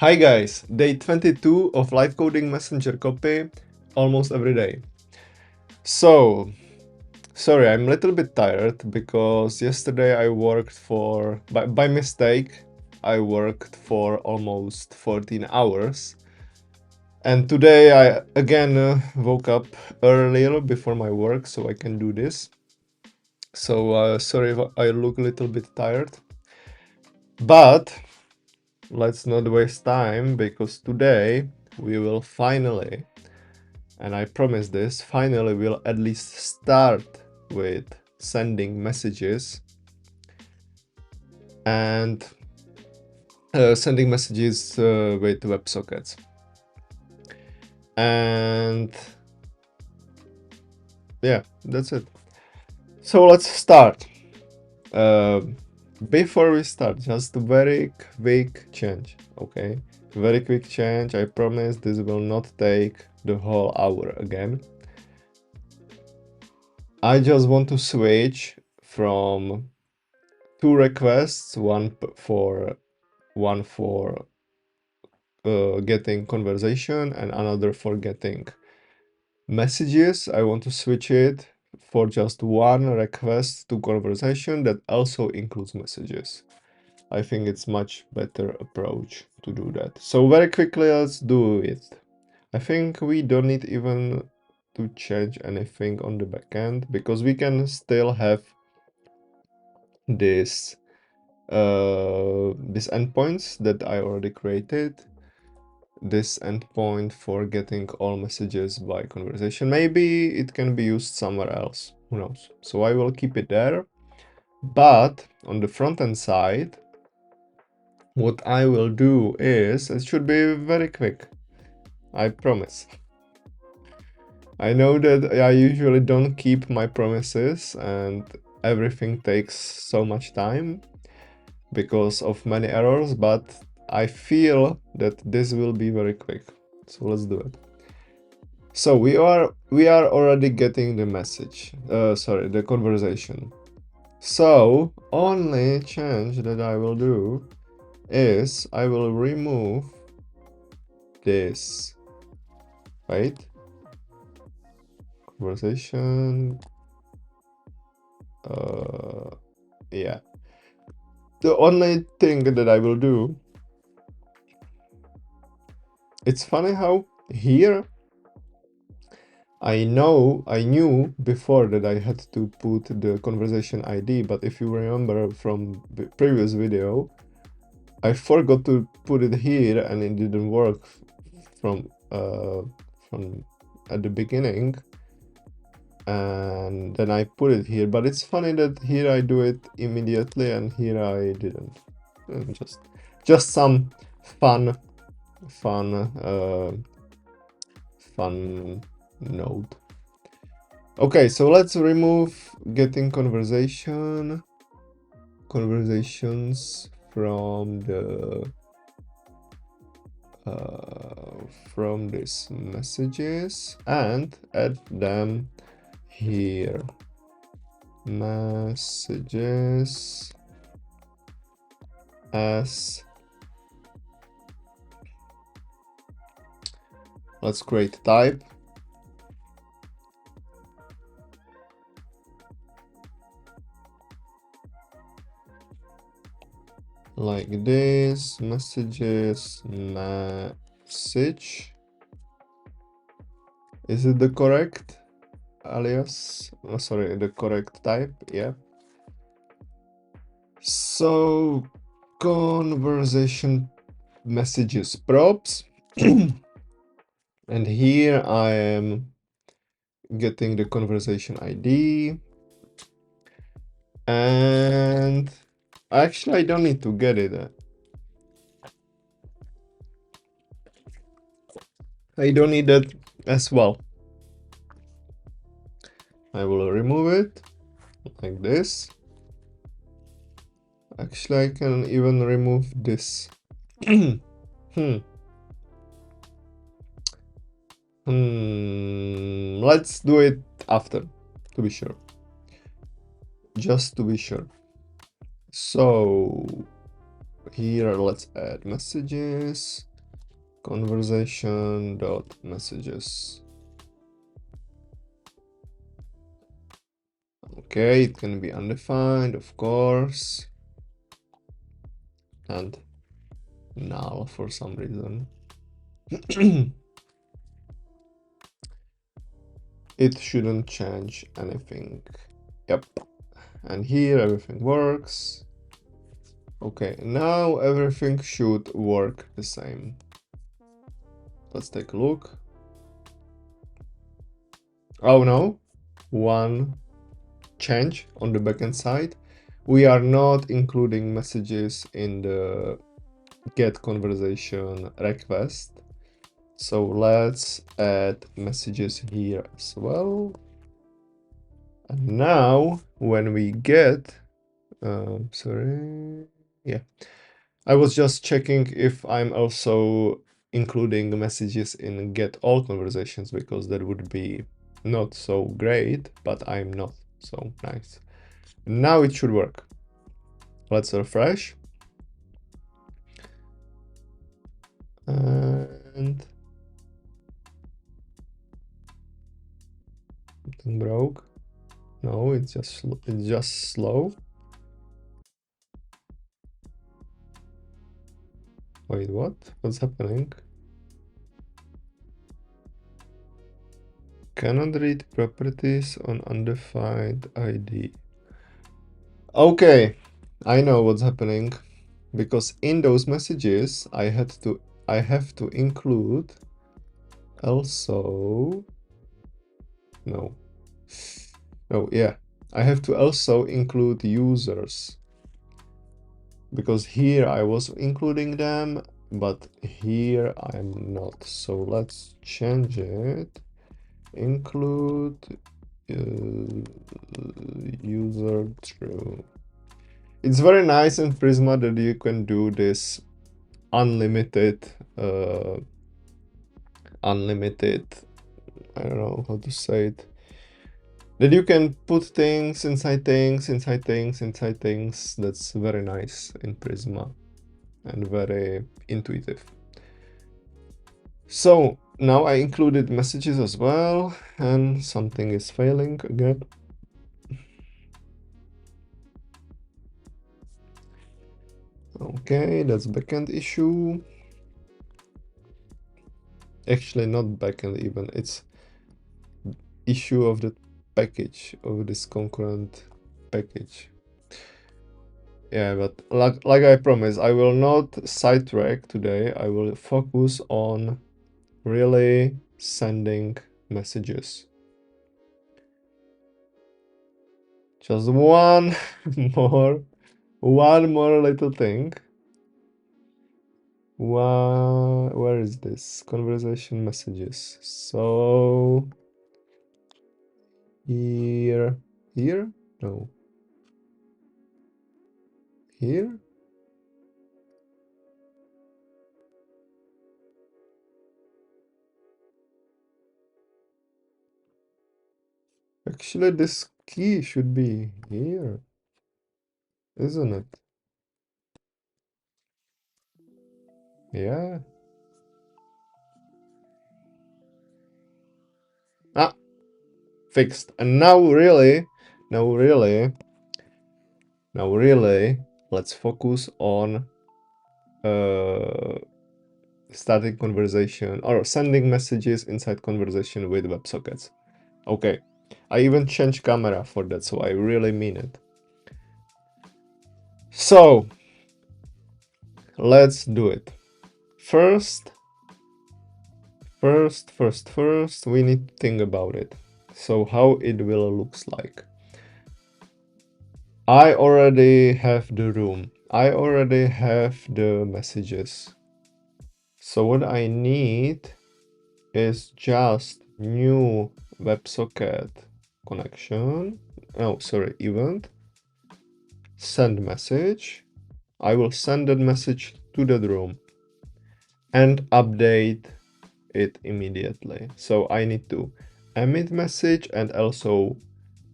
Hi guys, day 22 of live coding messenger copy, almost every day. So, sorry, I'm a little bit tired because yesterday I worked by mistake, I worked for almost 14 hours. And today I again woke up earlier before my work so I can do this. So, sorry if I look a little bit tired. But let's not waste time because today we will finally, and I promise this, finally we'll at least start with sending messages and sending messages with WebSockets. And yeah, that's it. So let's start. Before we start, just a very quick change, okay? Very quick change. I promise this will not take the whole hour again. I just want to switch from two requests, one for getting conversation and another for getting messages. I want to switch it for just one request to conversation that also includes messages. I think it's much better approach to do that. So very quickly, let's do it. I think we don't need even to change anything on the backend because we can still have this these endpoints that I already created. This endpoint for getting all messages by conversation. Maybe it can be used somewhere else, who knows? So I will keep it there. But on the front-end side, what I will do is, it should be very quick, I promise. I know that I usually don't keep my promises and everything takes so much time because of many errors, but I feel that this will be very quick. So let's do it. So we are already getting the message, sorry, the conversation. So only change that I will do is I will remove this, right? Conversation, yeah. The only thing that I will do, it's funny how here I knew before that I had to put the conversation ID, but if you remember from the previous video, I forgot to put it here and it didn't work from at the beginning, and then I put it here. But it's funny that here I do it immediately and here I didn't. Just some fun note. Okay, so let's remove getting conversations from the from these messages and add them here. Messages as, let's create type. Like this, messages, message. Is it the correct alias? Oh, sorry, the correct type, yeah. So, conversation messages props. And here I am getting the conversation ID. And actually, I don't need to get it. I don't need that as well. I will remove it like this. Actually, I can even remove this. Let's do it after, to be sure. Just to be sure. So here, let's add messages. conversation.messages. Okay, it can be undefined, of course, and null for some reason. It shouldn't change anything. Yep. And here everything works. Okay, now everything should work the same. Let's take a look. Oh no, one change on the backend side. We are not including messages in the get conversation request. So let's add messages here as well. And now when we get, sorry, yeah, I was just checking if I'm also including messages in get all conversations, because that would be not so great, but I'm not. So nice. Now it should work. Let's refresh. And something broke. No, it's just slow. Wait, what? What's happening? Cannot read properties on undefined ID. Okay, I know what's happening, because in those messages I have to include also yeah, I have to also include users, because here I was including them, but here I'm not. So let's change it. Include user true. It's very nice in Prisma that you can do this unlimited, I don't know how to say it, that you can put things inside things, inside things, inside things. That's very nice in Prisma and very intuitive. So now I included messages as well, and something is failing again. Okay, that's backend issue. Actually, not backend even, it's issue of the package, of this concurrent package. Yeah, but like I promised, I will not sidetrack today. I will focus on really sending messages. Just one more little thing. Where is this? Conversation messages. So here, no, here. Actually, this key should be here, isn't it? Yeah. Ah, fixed. And now really, let's focus on starting conversation or sending messages inside conversation with WebSockets. Okay, I even changed camera for that, so I really mean it. So let's do it. First, we need to think about it. So how it will looks like. I already have the room. I already have the messages. So what I need is just new WebSocket connection. Oh, sorry, event. Send message. I will send that message to that room and update it immediately. So I need to emit message and also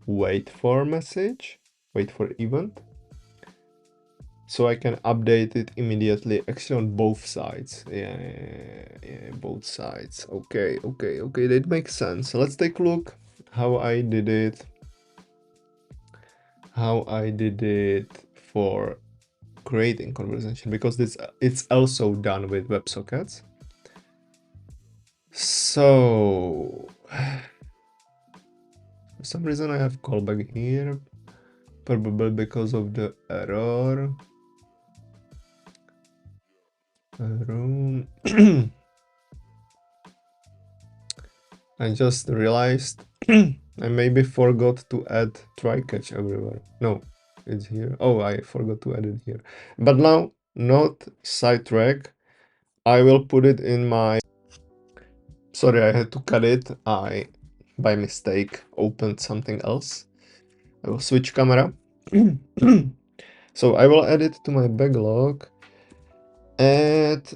wait for message, wait for event. so I can update it immediately, actually on both sides. Yeah, both sides. Okay, that makes sense. So let's take a look how I did it. For creating conversation, because it's also done with WebSockets. So for some reason I have callback here, probably because of the error. Room. I just realized I maybe forgot to add try catch everywhere. No, it's here. Oh, I forgot to add it here. But now, not sidetrack. I will put it in my... Sorry, I had to cut it. I, by mistake, opened something else. I will switch camera. So I will add it to my backlog. Add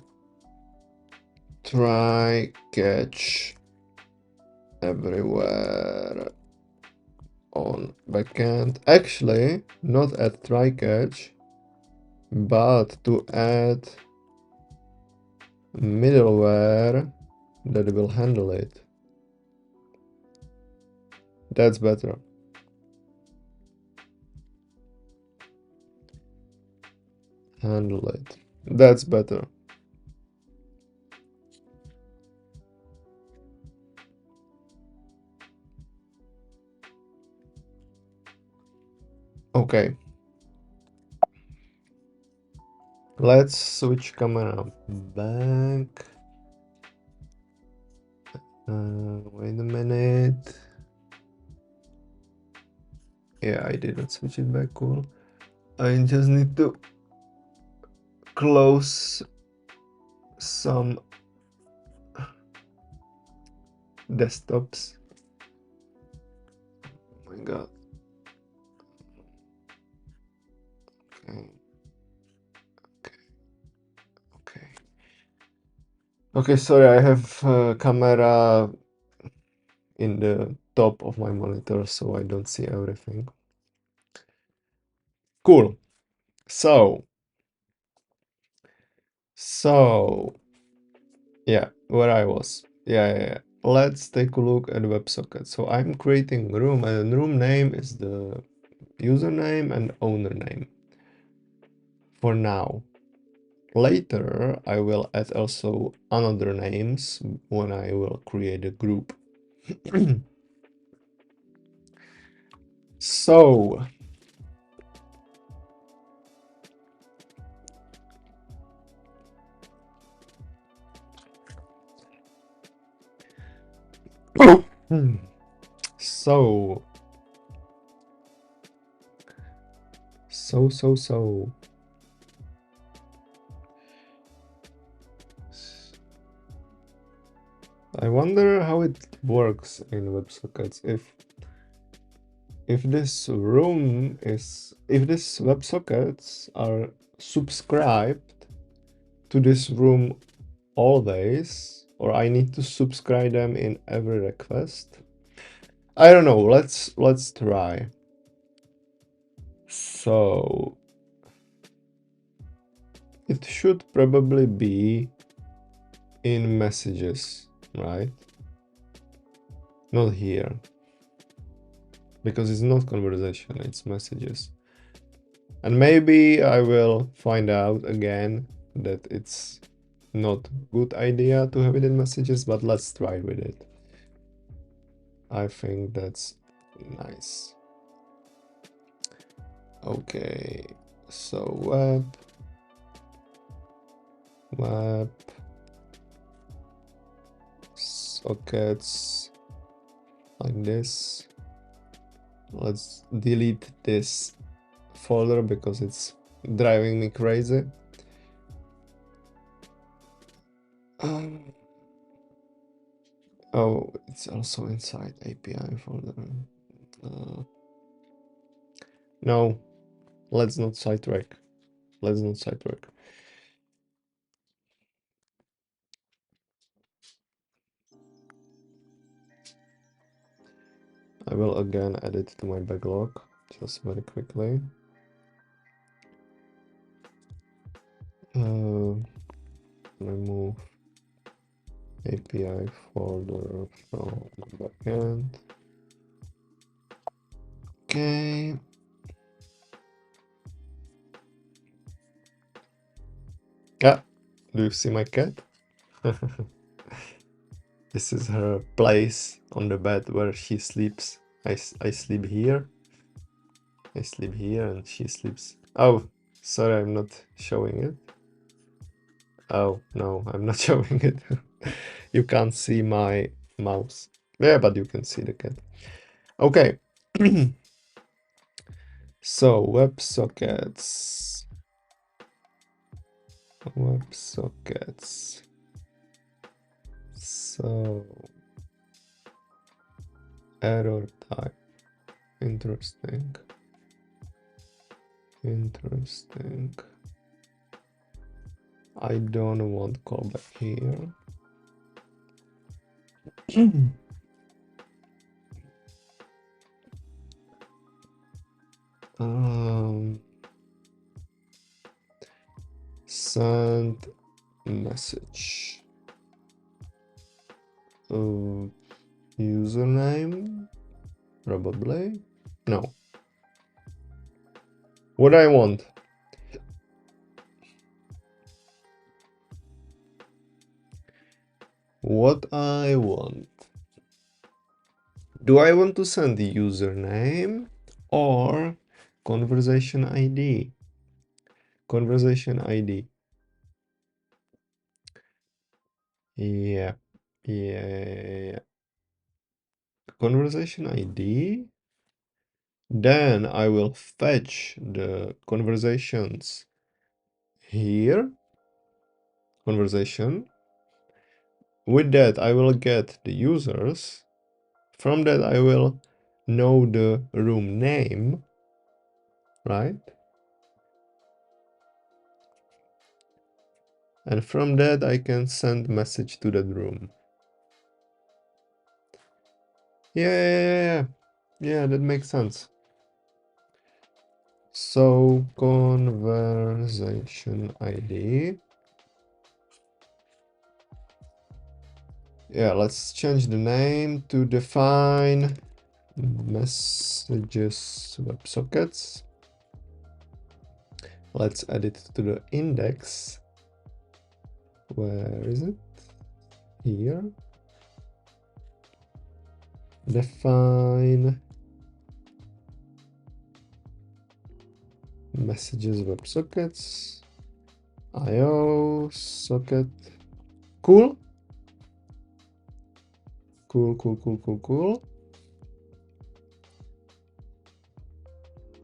try catch everywhere on backend. Actually, not add try catch, but to add middleware that will handle it. That's better. Handle it. That's better. Okay. Let's switch camera back. Wait a minute. Yeah, I didn't switch it back. Cool. I just need to close some desktops. Oh my god. Okay. Okay. Okay, sorry, I have camera in the top of my monitor, so I don't see everything. Cool. So, yeah, where I was. Yeah. Let's take a look at WebSocket. So I'm creating a room, and room name is the username and owner name for now. Later, I will add also another names when I will create a group. So, so, I wonder how it works in WebSockets. If this WebSockets are subscribed to this room always, or I need to subscribe them in every request. I don't know. Let's try. So it should probably be in messages, right? Not here. Because it's not conversation, it's messages. And maybe I will find out again that it's not good idea to have it in messages, but let's try with it. I think that's nice. Okay, so web sockets like this. Let's delete this folder because it's driving me crazy. Oh, it's also inside API folder. No, let's not sidetrack. Let's not sidetrack. I will again add it to my backlog, just very quickly. API folder from backend. Okay. Ah, do you see my cat? This is her place on the bed where she sleeps. I sleep here. I sleep here and she sleeps. Oh, sorry, I'm not showing it. Oh, no, I'm not showing it. You can't see my mouse. Yeah, but you can see the cat. Okay. So, WebSockets. WebSockets. So, error type. Interesting. Interesting. I don't want callback here. Send message. Username? Probably. No. What I want? What I want? Do I want to send the username or conversation ID? Conversation ID. Yeah. Yeah. Conversation ID. Then I will fetch the conversations here. Conversation. With that, I will get the users. From that, I will know the room name, right? And from that, I can send message to that room. Yeah, that makes sense. So, conversation ID. Yeah, let's change the name to define messages WebSockets. Let's add it to the index. Where is it? Here. Define messages WebSockets. IO socket. Cool. Cool.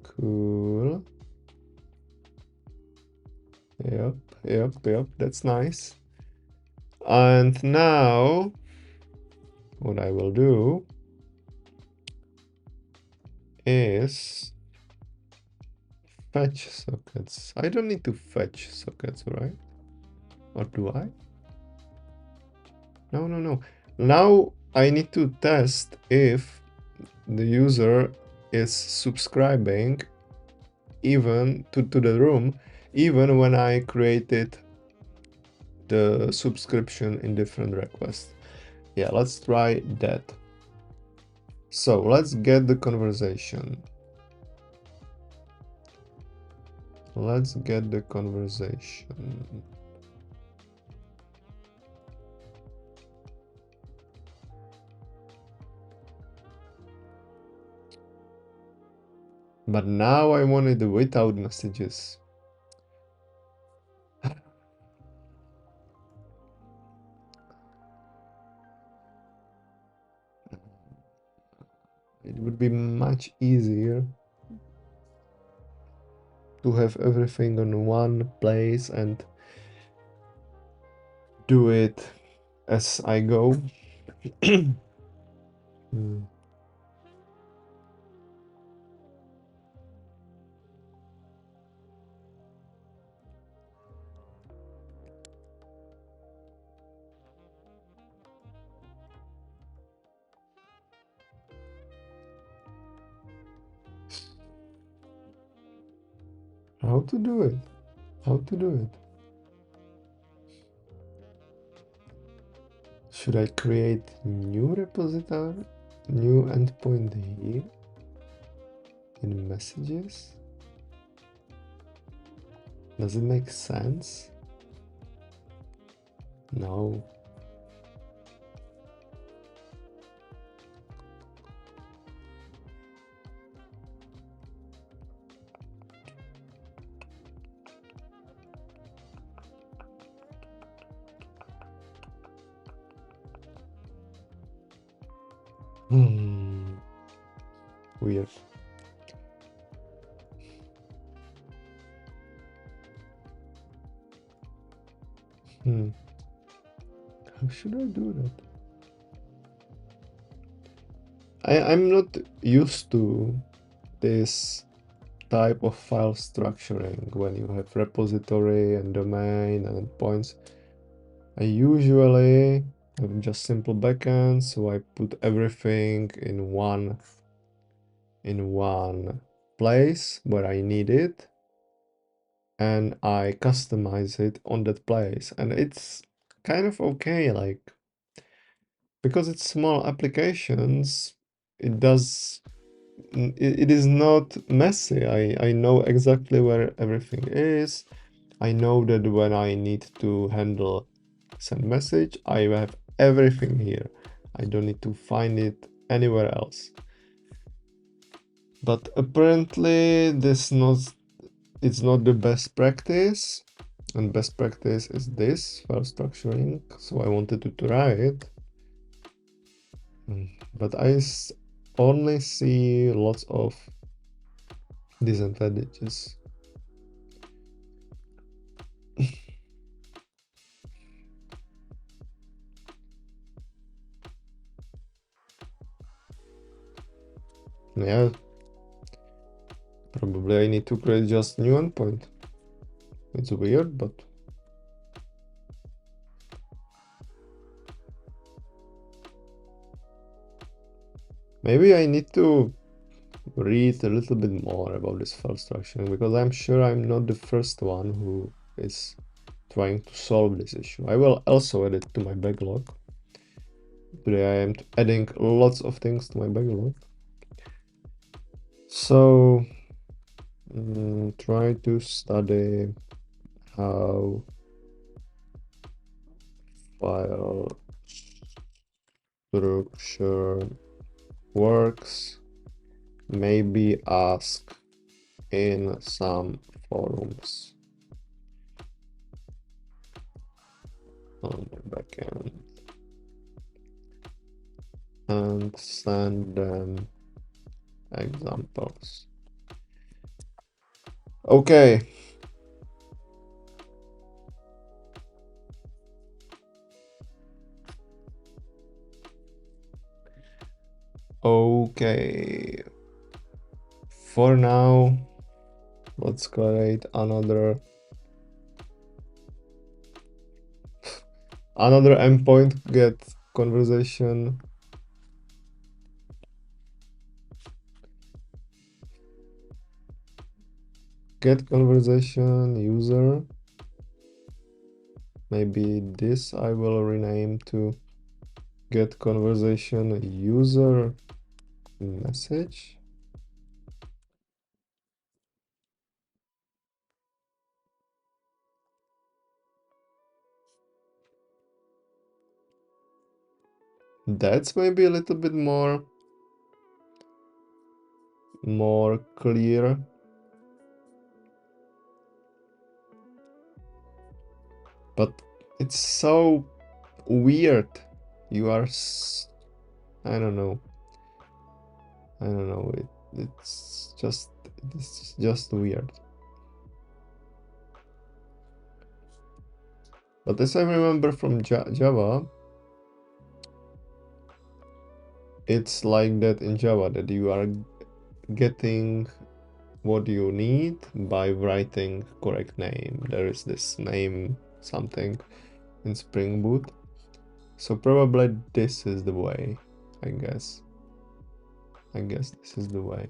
Cool. Yep. That's nice. And now, what I will do is fetch sockets. I don't need to fetch sockets, right? Or do I? No. Now I need to test if the user is subscribing even to the room, even when I created the subscription in different requests. Yeah, let's try that. So let's get the conversation. Let's get the conversation. But now I want it without messages. It would be much easier to have everything on one place and do it as I go. How to do it? Should I create new repository, new endpoint here in messages? Does it make sense? No. Weird. How should I do that? I'm not used to this type of file structuring when you have repository and domain and endpoints. I usually have just simple backend, so I put everything in one place where I need it, and I customize it on that place, and it's kind of okay, like, because it's small applications, it does it is not messy. I know exactly where everything is. I know that when I need to handle sendMessage, I have everything here. I don't need to find it anywhere else. But apparently it's not the best practice, and best practice is this file structuring, so I wanted to try it. But I only see lots of disadvantages. Yeah, probably I need to create just new endpoint. It's weird, but maybe I need to read a little bit more about this file structuring, because I'm sure I'm not the first one who is trying to solve this issue. I will also add it to my backlog. Today I am adding lots of things to my backlog. So try to study how file structure works. Maybe ask in some forums on the backend and send them examples. Okay. Okay. For now, let's create another endpoint, get conversation. Get conversation user. Maybe this I will rename to get conversation user message. That's maybe a little bit more clear. But it's so weird. You are I don't know. It's just weird. But as I remember from Java, it's like that in Java, that you are getting what you need by writing correct name. There is this name something in Spring Boot. So probably this is the way, I guess. This is the way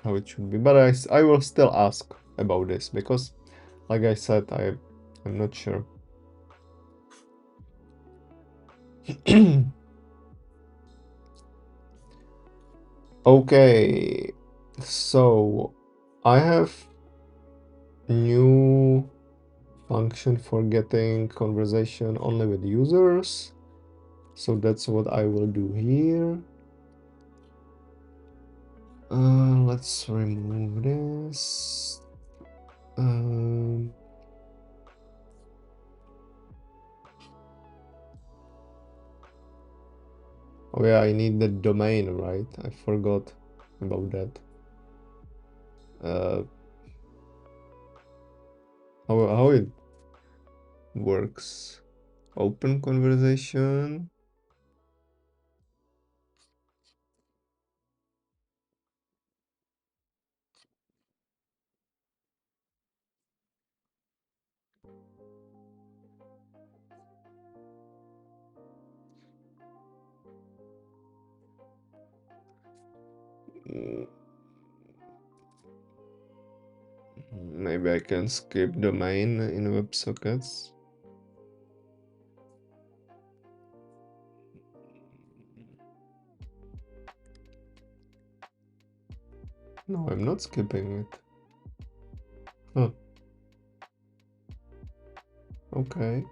how it should be. But I will still ask about this, because like I said, I'm not sure. Okay, so I have new function for getting conversation only with users. So that's what I will do here. Let's remove this. Oh yeah, I need the domain, right? I forgot about that. Uh, how it works? Open conversation. Mm, Maybe I can skip domain in WebSockets. No, I'm not skipping it. Huh. Okay.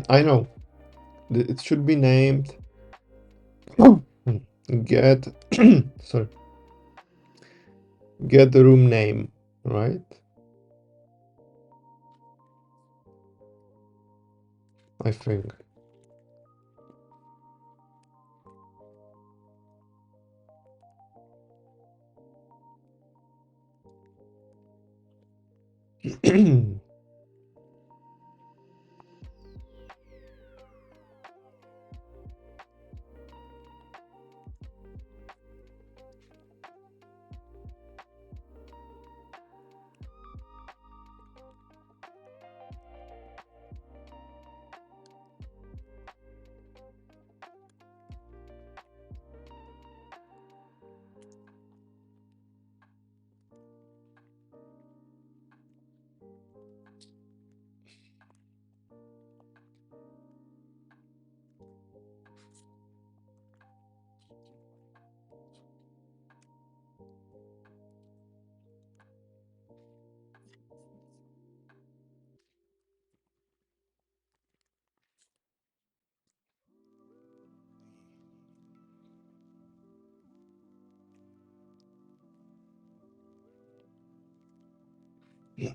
I know. It should be named get sorry, get the room name, right? I think.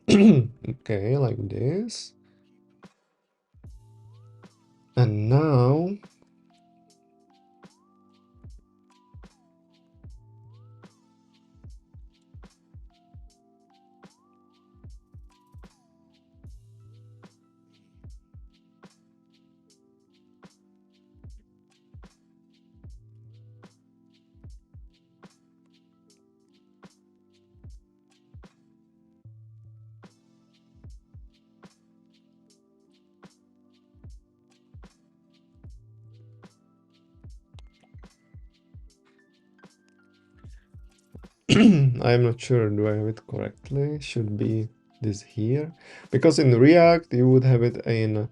Okay, like this. And now I'm not sure, do I have it correctly? Should be this here. Because in React you would have it in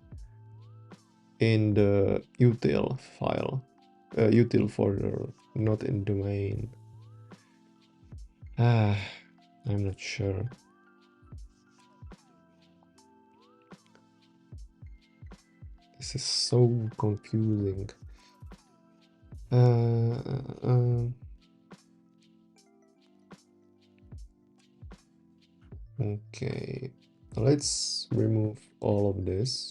the util file, util folder, not in domain. Ah, I'm not sure. This is so confusing. Okay, let's remove all of this.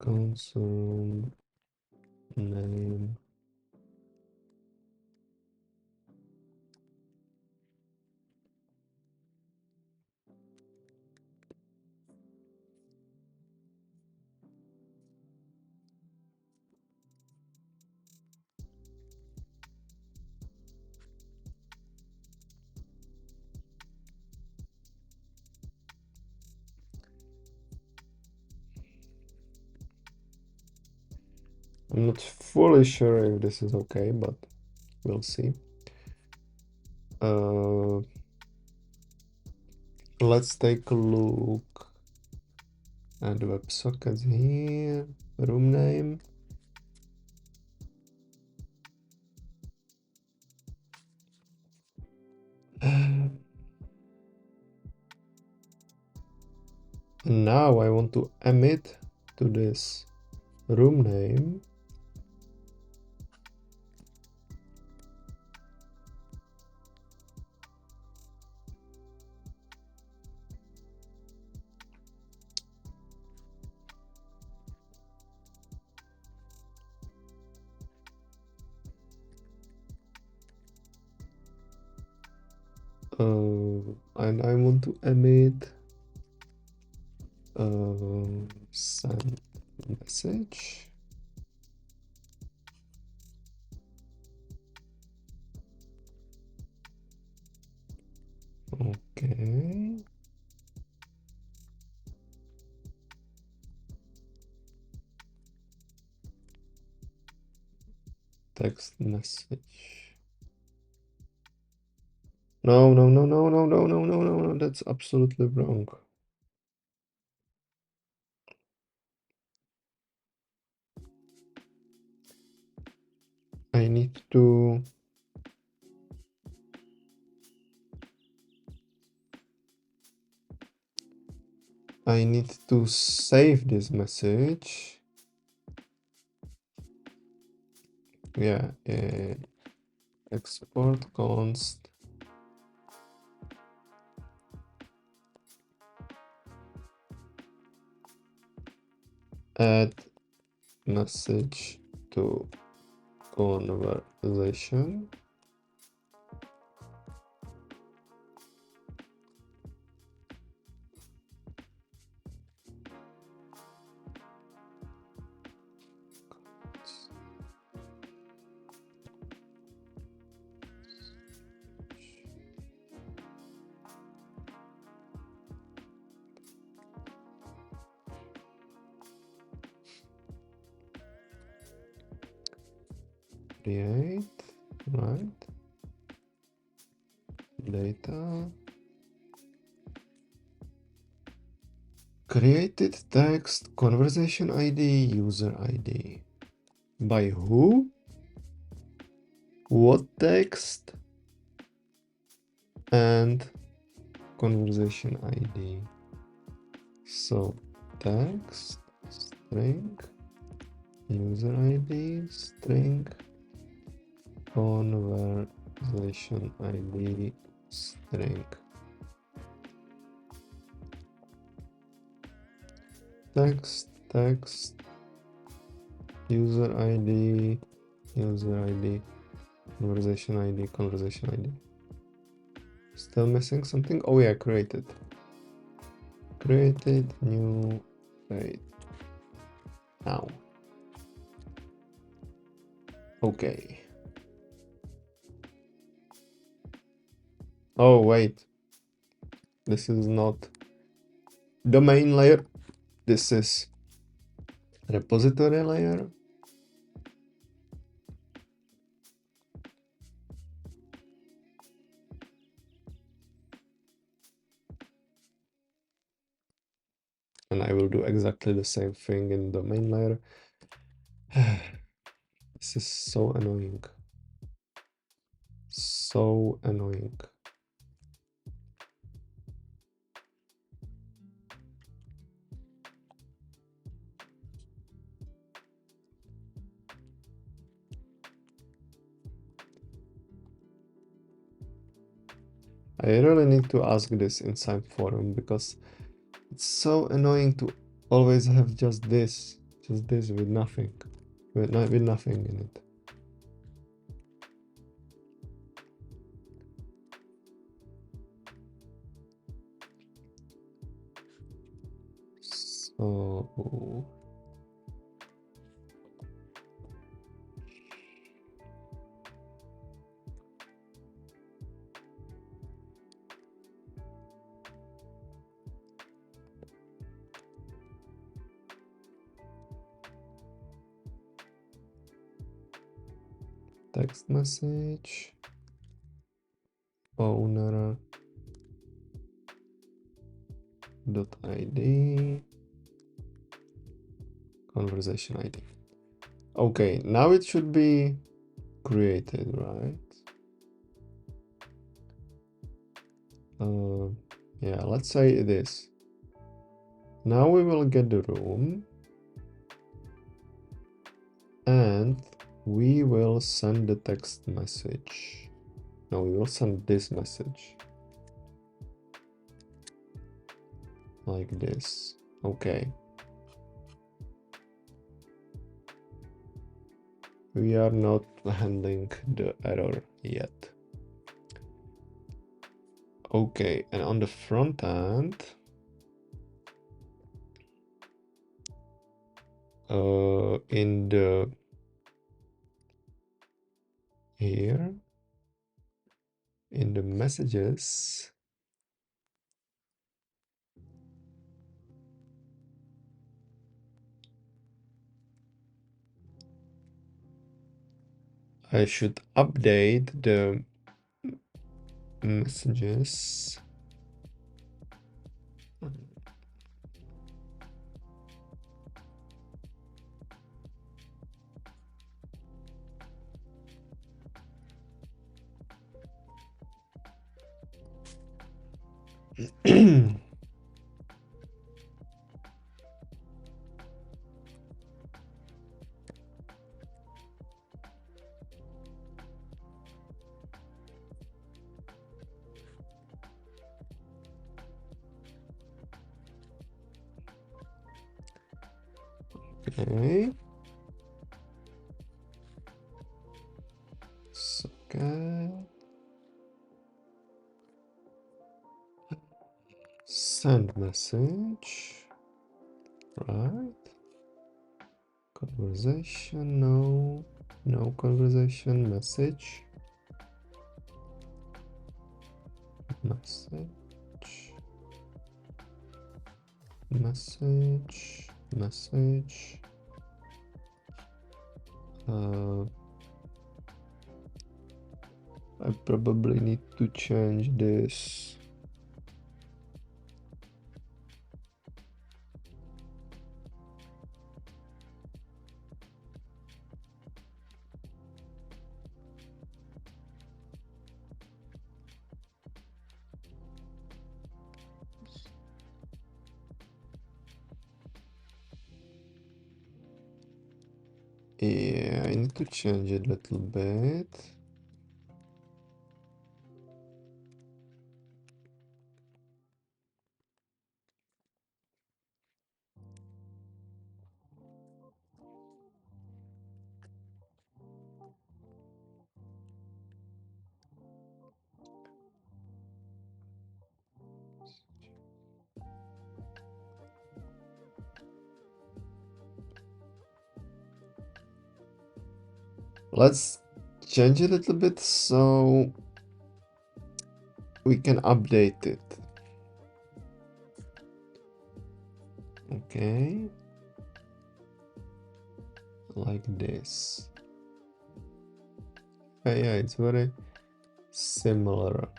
console name. I'm not fully sure if this is okay, but we'll see. Let's take a look at WebSocket here. Room name. Now I want to emit to this room name. And I want to emit send message. Okay. Text message. No, no, no, no, no, no, no, no, no, no, that's absolutely wrong. I need to save this message. Yeah, export const add message to conversation. Create, right? Data. Created text, conversation ID, user ID. By who? What text? And conversation ID. So text, string, user ID, string, conversation ID, string. Text, user ID, conversation ID. Still missing something? Oh yeah, created, new, wait, now. Okay. Oh wait, this is not domain layer. This is repository layer. And I will do exactly the same thing in domain layer. This is so annoying. So annoying. I really need to ask this in Sim forum because it's so annoying to always have just this Just this with nothing, with nothing in it. So text message, owner .id, conversation ID. Okay, now it should be created, right? Yeah, let's say it is. Now we will get the room and we will send the text message. No, we will send this message like this. Okay. We are not handling the error yet. Okay, and on the front end, in the here in the messages, I should update the messages. Okay. Socket. Send message. Right. Conversation. No. No conversation. Message. Message. Message. Message. I probably need to change this. Yeah, I need to change it a little bit. Let's change it a little bit so we can update it. Okay. Like this. Yeah, it's very similar.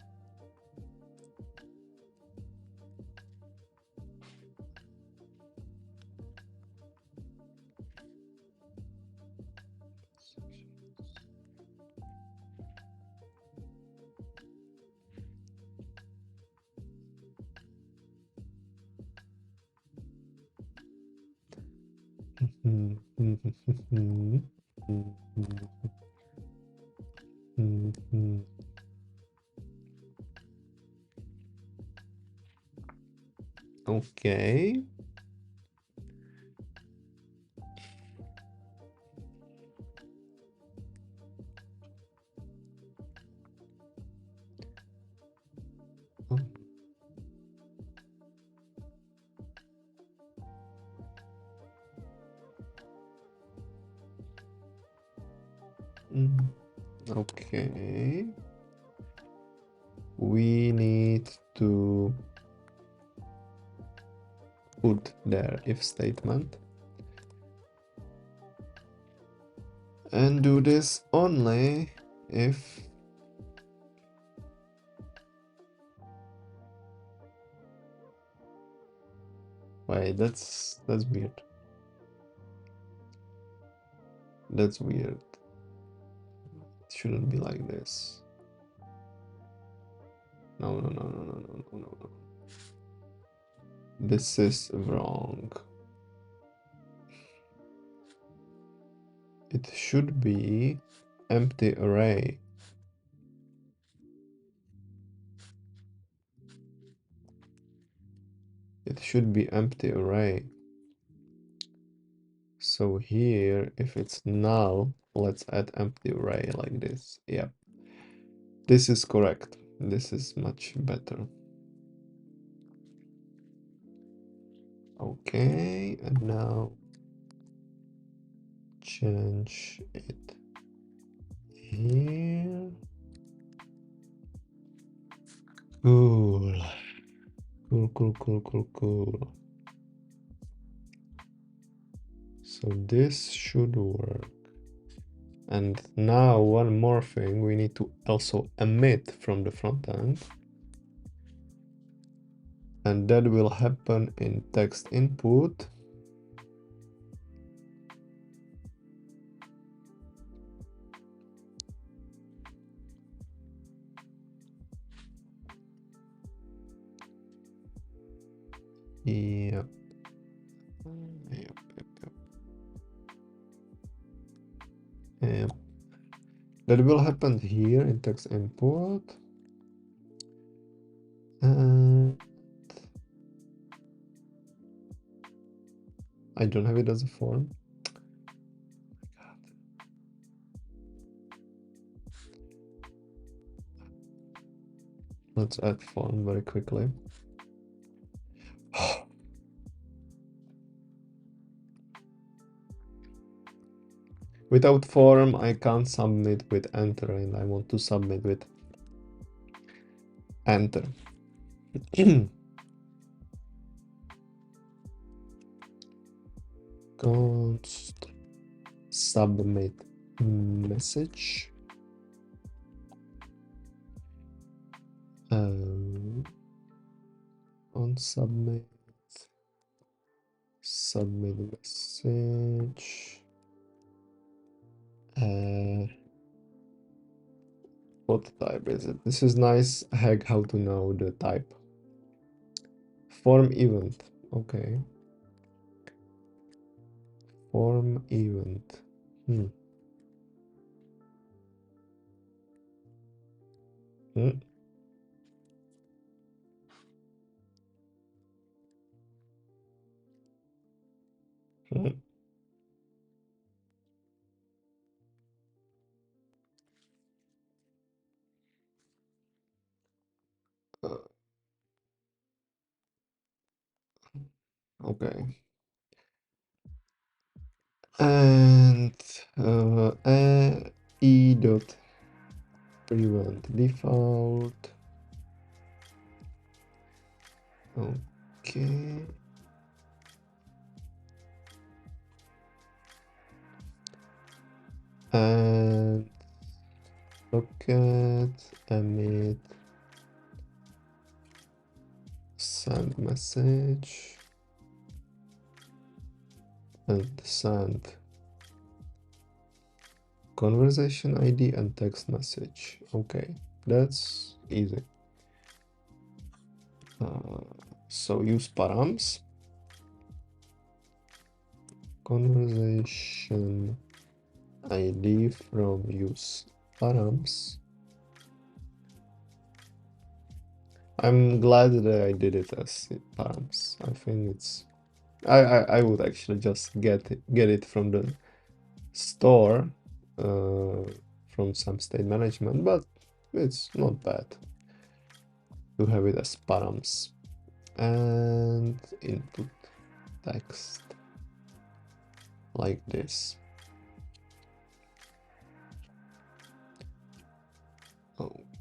Okay. Okay. We need to put their if statement and do this only if wait, that's weird. That's weird. It shouldn't be like this. No. This is wrong. It should be empty array. It should be empty array. So here, if it's null, let's add empty array like this. Yep. This is correct. This is much better. Okay, and now change it here. Cool. Cool. So this should work. And now one more thing, we need to also emit from the front end. And that will happen in text input. Yep. That will happen here in text input. And I don't have it as a form. Let's add form very quickly. Without form, I can't submit with enter, and I want to submit with enter. Const submit message. On submit message. What type is it? This is nice hack how to know the type. Form event. Okay. Form event. Hmm. Okay. And e dot prevent default. Okay. And socket emit send message and send conversation ID and text message. Okay, that's easy. So use params. Conversation ID from use params. I'm glad that I did it as params. I think it's I would actually just get it from the store from some state management, but it's not bad to have it as params. And input text like this.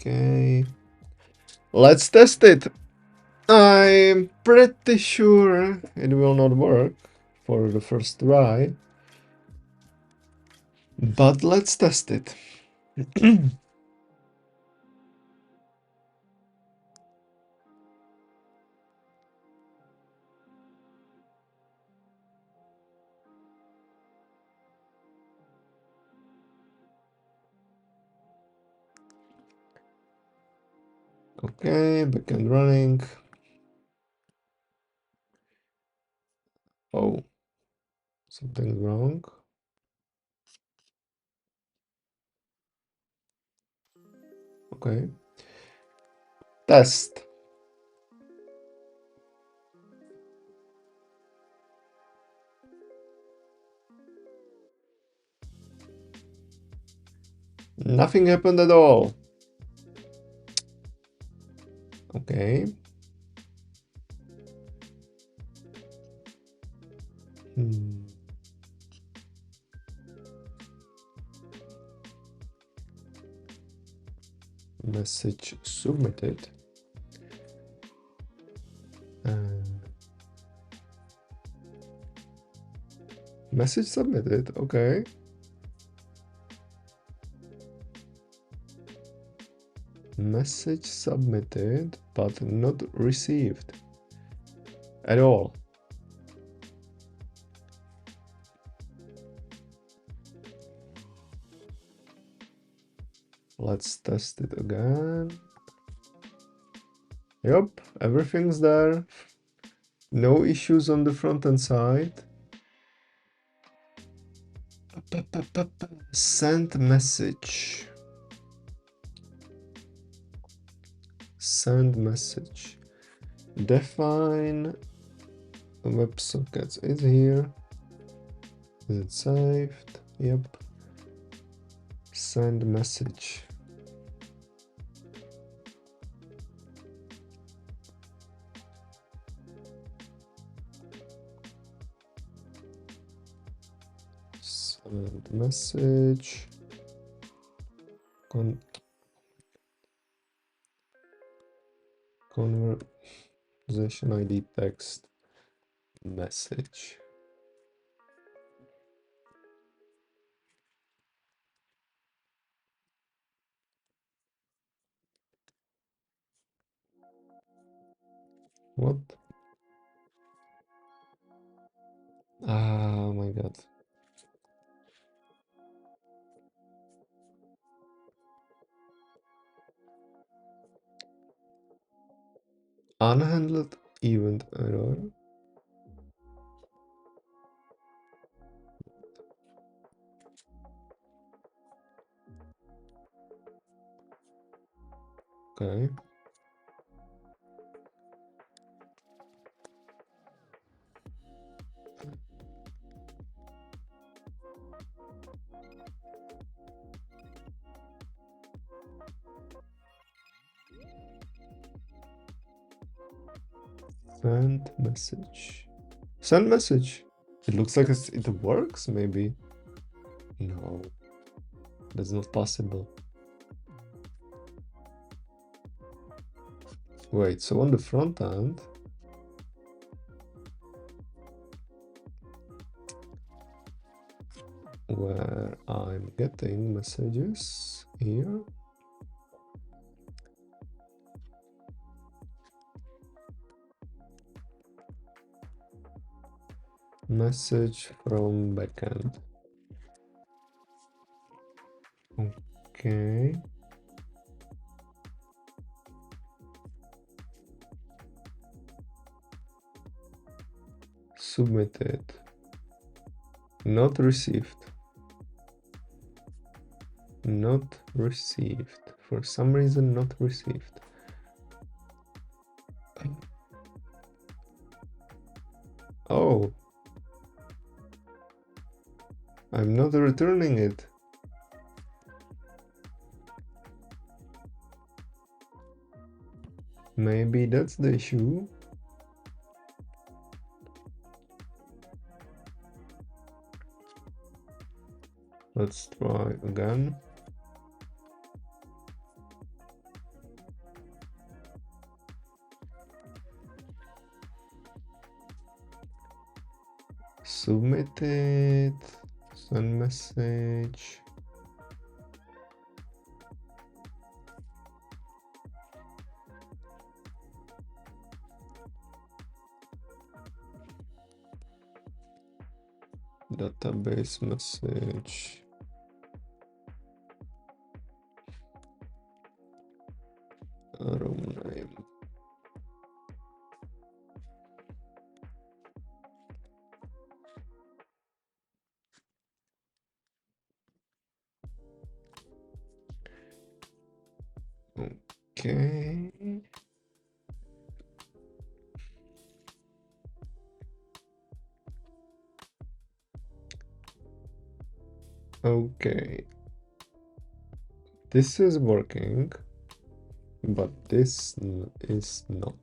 Okay. Let's test it. I'm pretty sure it will not work for the first try. But let's test it. Okay, backend running. Oh, something wrong. Okay. Test. Nothing happened at all. Okay. Message submitted. Message submitted. Okay. Message submitted, but not received at all. Let's test it again. Yep, everything's there. No issues on the front-end side. Send message. Send message. Define WebSockets is here. Is it saved? Yep. Send message. Send message. Conversation ID text message. What? Oh my god. Unhandled event error. Okay. Send message. Send message. It looks like it works, maybe. No, that's not possible. Wait, so on the front end, where I'm getting messages here, message from backend. Okay. Submitted. Not received. Not received. For some reason, not received. Oh. I'm not returning it. Maybe that's the issue. Let's try again. submit it, send message. Database message. Room name. Okay. Okay. This is working, but this is not.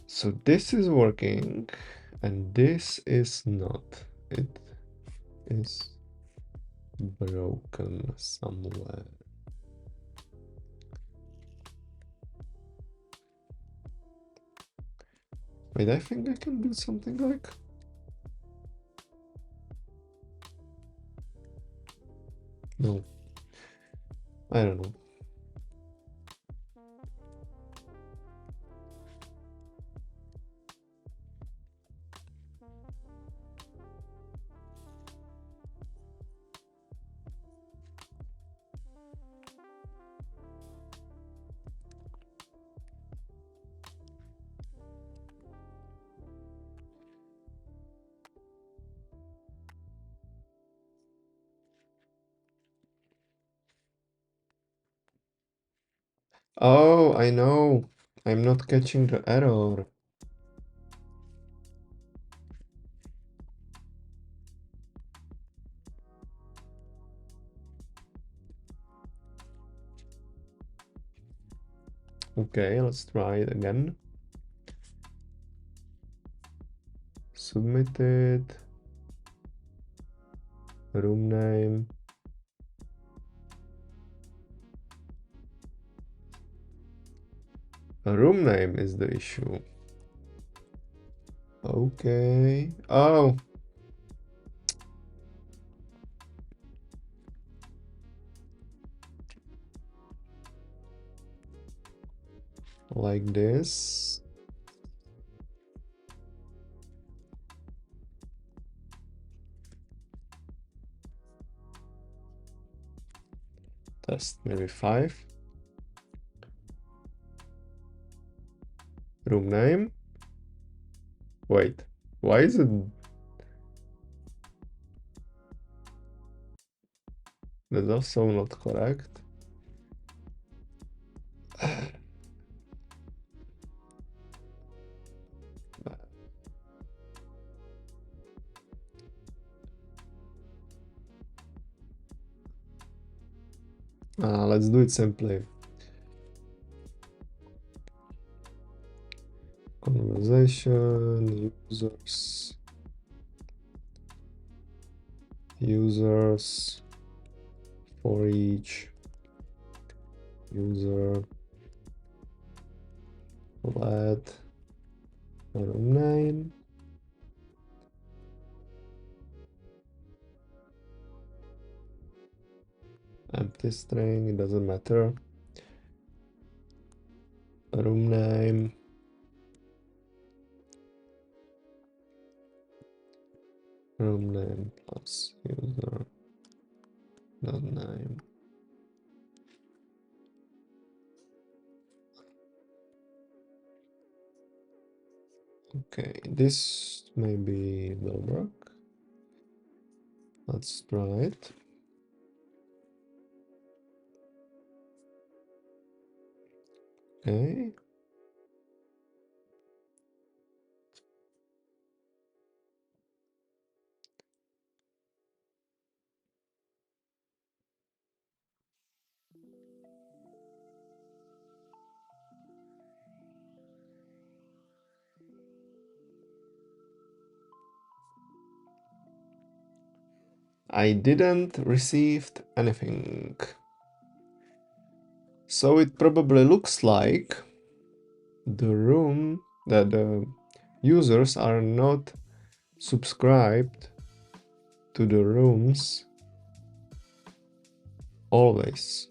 So this is working, and this is not. It is broken somewhere. Wait, I think I can do something like... No. I don't know. Oh, I know. I'm not catching the error. Okay, let's try it again. Submitted. Room name. A room name is the issue. Okay. Oh. Like this. Test maybe 5. Room name. Wait, why is it? That's also not correct. Let's do it simply. Conversation, users, for each user, let room name. Empty string, it doesn't matter. Room name. Room name plus user dot name. Okay, this maybe will work. Let's try it. Okay. I didn't receive anything. So it probably looks like the room that the users are not subscribed to the rooms always.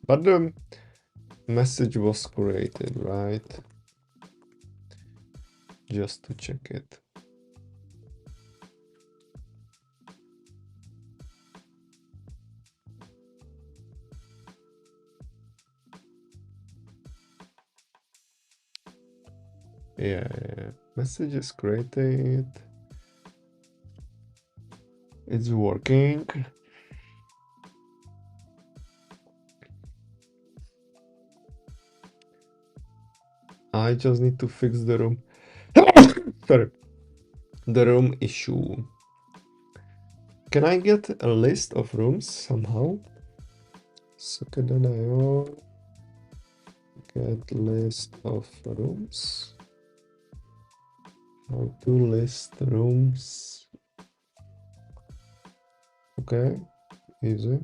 But the message was created, right? Just to check it. Yeah, message is created. It's working. I just need to fix the room. Sorry. The room issue. Can I get a list of rooms somehow? Socket.io. Get list of rooms. How to list rooms. Okay, easy.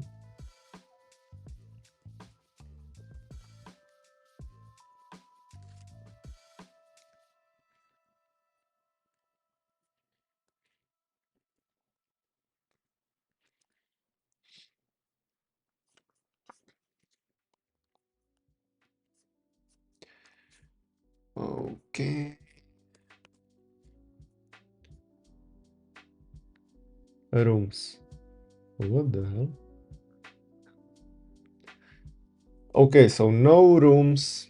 Okay. Rooms. What the hell? Okay, so no rooms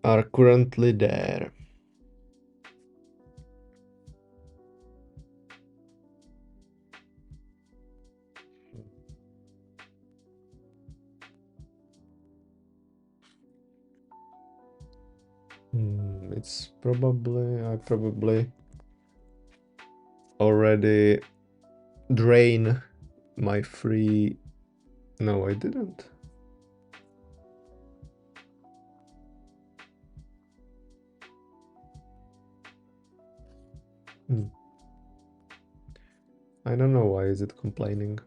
are currently there. It's probably, I probably already drain my free. No, I didn't. I don't know why is it complaining.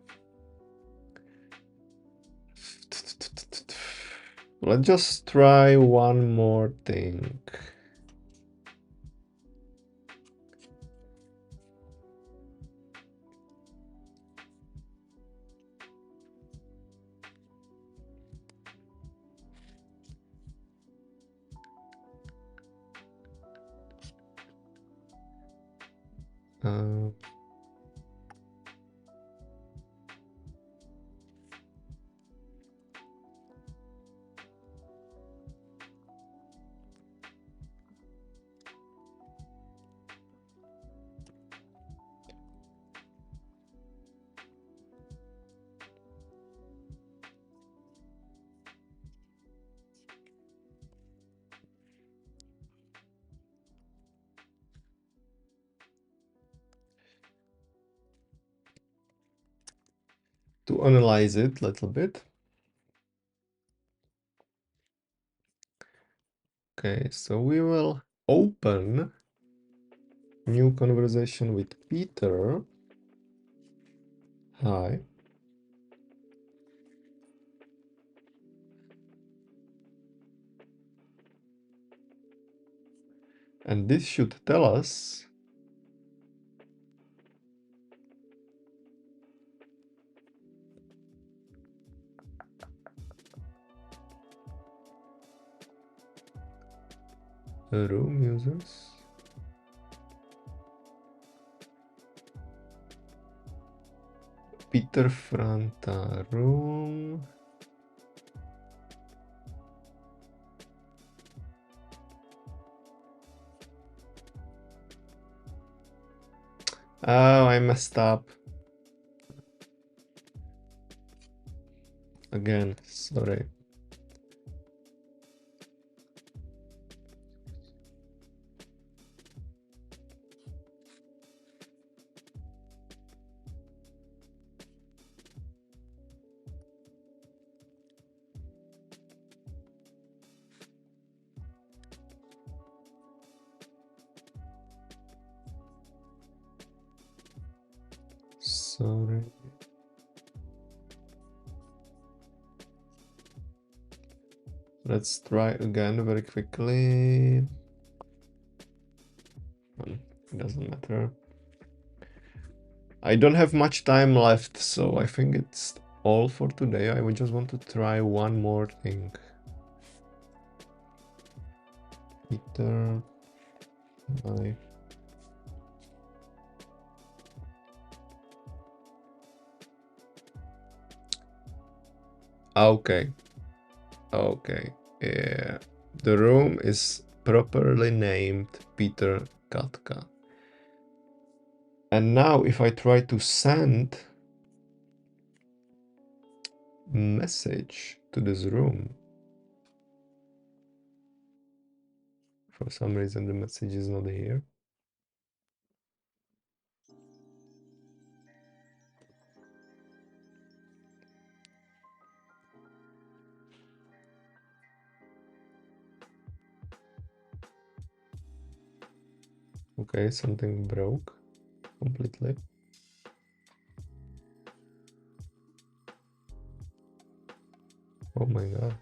Let's just try one more thing. To analyze it a little bit. Okay, so we will open new conversation with Peter. Hi. And this should tell us room users. Peter Franta room. Oh, I messed up. Again, sorry. Sorry. Let's try again very quickly. It doesn't matter. I don't have much time left, so I think it's all for today. I would just want to try one more thing. Peter, hi. Okay. Okay. Yeah. The room is properly named Peter Katka. And now if I try to send message to this room, for some reason the message is not here. Okay, something broke completely. Oh my god.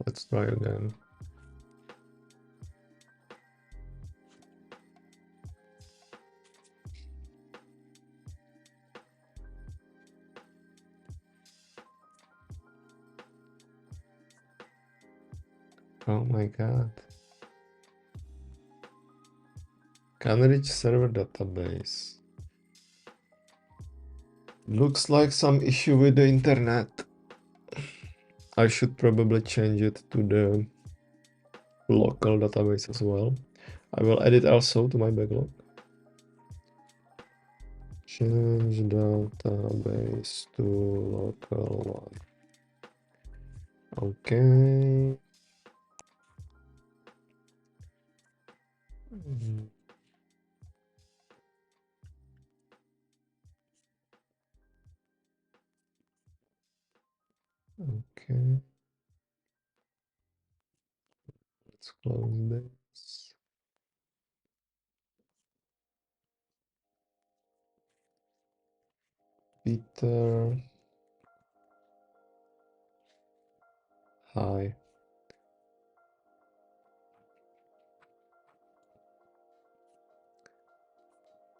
Let's try again. Oh my god. Can reach server database. Looks like some issue with the internet. I should probably change it to the local database as well. I will add it also to my backlog. Change database to local one. Okay. Okay. Let's close this. Peter. Hi.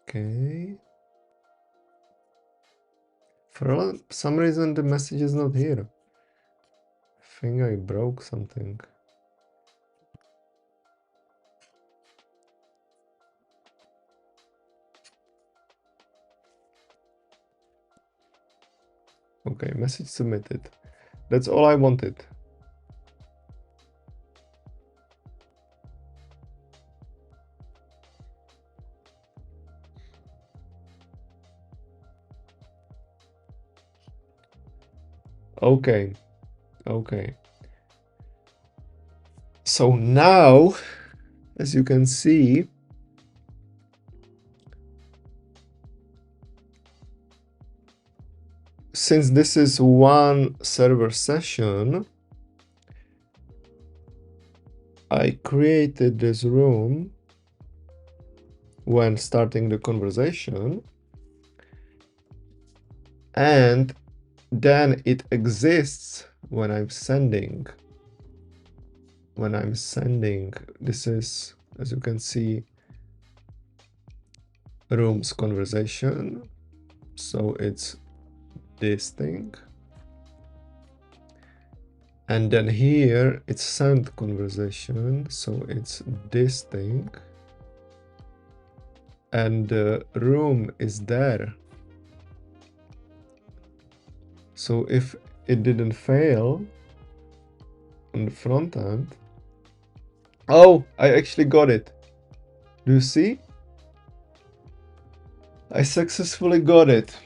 Okay. For some reason the message is not here. I think I broke something. Okay, message submitted. That's all I wanted. Okay. Okay. So now, as you can see, since this is one server session, I created this room when starting the conversation, and then it exists when I'm sending. This is, as you can see, rooms conversation. So it's this thing. And then here it's send conversation. So it's this thing. And the room is there. So if it didn't fail on the front end, Oh, I actually got it. Do you see? I successfully got it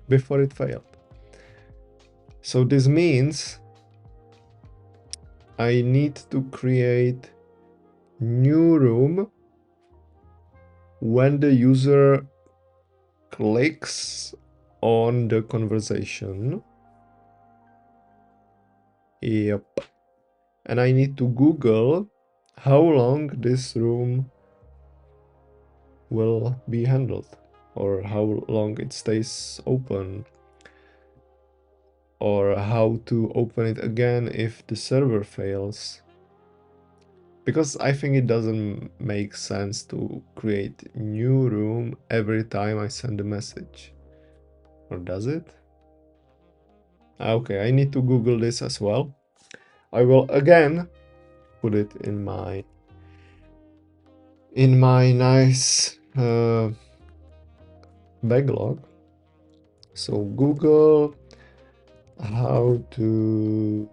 before it failed. So this means I need to create new room when the user clicks on the conversation. Yep. And I need to Google how long this room will be handled, or how long it stays open, or how to open it again if the server fails. Because I think it doesn't make sense to create new room every time I send a message. Or does it? Okay, I need to Google this as well. I will again put it in my nice backlog. So Google how to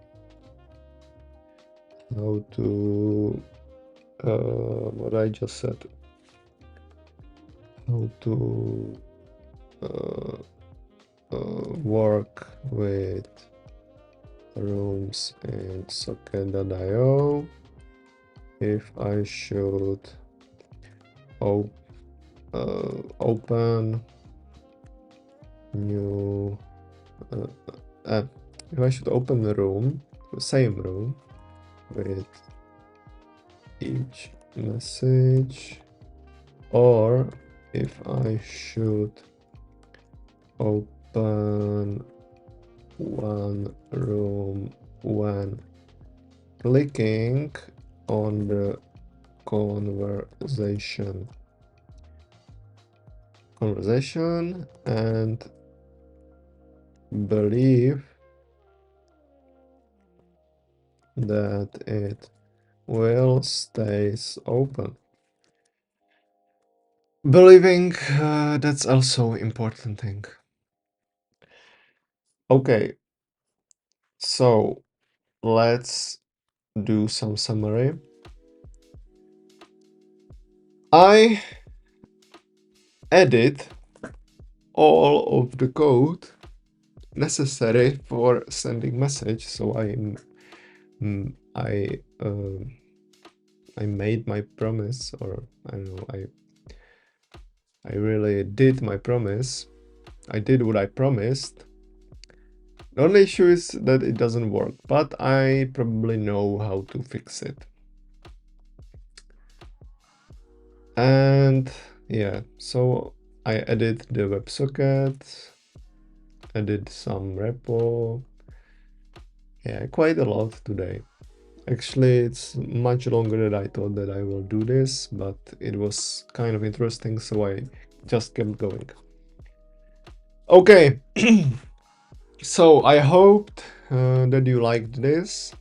what I just said, how to work with rooms in socket.io, if I should open new if I should open the room, the same room, with each message, or if I should open one room when clicking on the conversation and believe that it will stays open. Believing, that's also important thing. Okay, so let's do some summary. I added all of the code necessary for sending message, so I made my promise, or I don't know, I really did my promise. I did what I promised. The only issue is that it doesn't work, but I probably know how to fix it. And yeah, so I added the WebSocket, added some repo. Yeah, quite a lot today. Actually, it's much longer than I thought that I will do this, but it was kind of interesting, so I just kept going. Okay, so I hoped that you liked this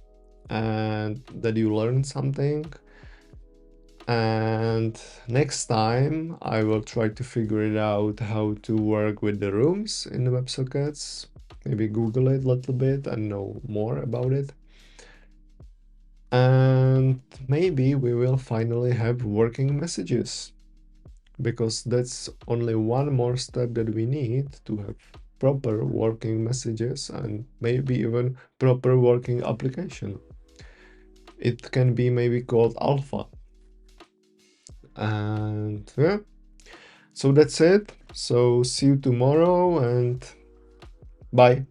and that you learned something. And next time I will try to figure it out how to work with the rooms in the WebSockets. Maybe Google it a little bit and know more about it. And maybe we will finally have working messages, because that's only one more step that we need to have proper working messages and maybe even proper working application. It can be maybe called alpha. And yeah, so that's it. So see you tomorrow and bye.